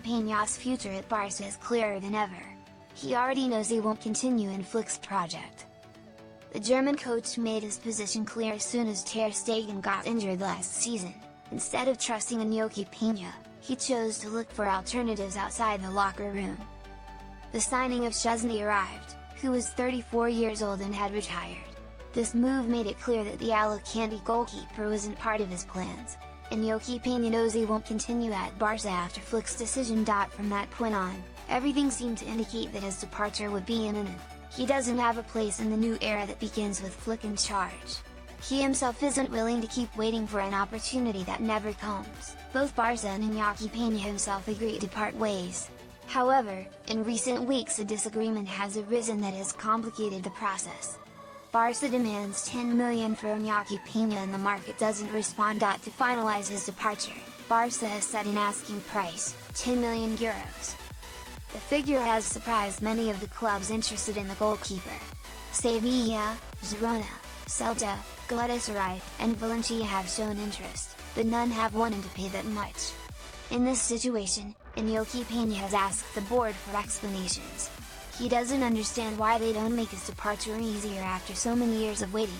Peña's future at Barça is clearer than ever. He already knows he won't continue in Flick's project. The German coach made his position clear as soon as Ter Stegen got injured last season. Instead of trusting Iñaki Peña, he chose to look for alternatives outside the locker room. The signing of Szczęsny arrived, who was 34 years old and had retired. This move made it clear that the Alicante goalkeeper wasn't part of his plans. Iñaki Peña knows he won't continue at Barça after Flick's decision. From that point on, everything seemed to indicate that his departure would be imminent. He doesn't have a place in the new era that begins with Flick in charge. He himself isn't willing to keep waiting for an opportunity that never comes. Both Barça and Iñaki Peña himself agreed to part ways. However, in recent weeks a disagreement has arisen that has complicated the process. Barça demands 10 million for Iñaki Peña and the market doesn't respond. To finalize his departure, Barça has set an asking price, €10 million. The figure has surprised many of the clubs interested in the goalkeeper. Sevilla, Girona, Celta, Galatasaray, and Valencia have shown interest, but none have wanted to pay that much. In this situation, Iñaki Peña has asked the board for explanations. He doesn't understand why they don't make his departure easier after so many years of waiting.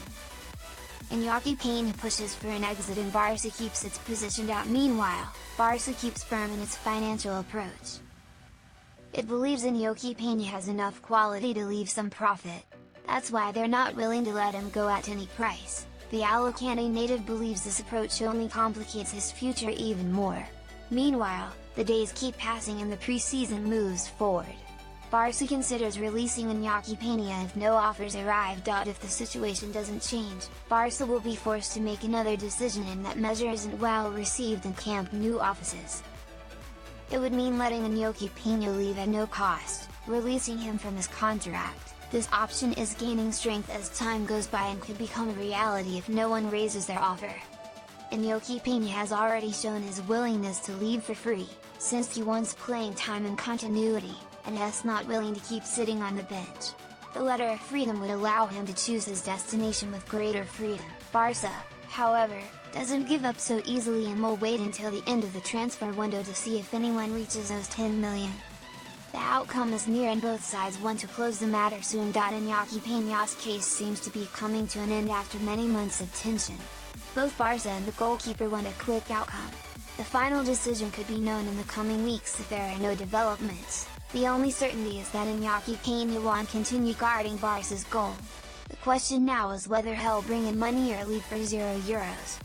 Iñaki Peña pushes for an exit and Barça keeps its position out. Meanwhile, Barça keeps firm in its financial approach. It believes Iñaki Peña has enough quality to leave some profit. That's why they're not willing to let him go at any price. The Alicante native believes this approach only complicates his future even more. Meanwhile, the days keep passing and the pre-season moves forward. Barça considers releasing Iñaki Peña if no offers arrive. If the situation doesn't change, Barça will be forced to make another decision, and that measure isn't well received in Camp Nou offices. It would mean letting Iñaki Peña leave at no cost, releasing him from his contract. This option is gaining strength as time goes by and could become a reality if no one raises their offer. Iñaki Peña has already shown his willingness to leave for free, since he wants playing time and continuity, and is not willing to keep sitting on the bench. The letter of freedom would allow him to choose his destination with greater freedom. Barça, however, doesn't give up so easily and will wait until the end of the transfer window to see if anyone reaches those 10 million. The outcome is near and both sides want to close the matter soon. Iñaki Peña's case seems to be coming to an end after many months of tension. Both Barça and the goalkeeper want a quick outcome. The final decision could be known in the coming weeks if there are no developments. The only certainty is that Iñaki Peña won't continue guarding Barça's goal. The question now is whether he'll bring in money or leave for €0.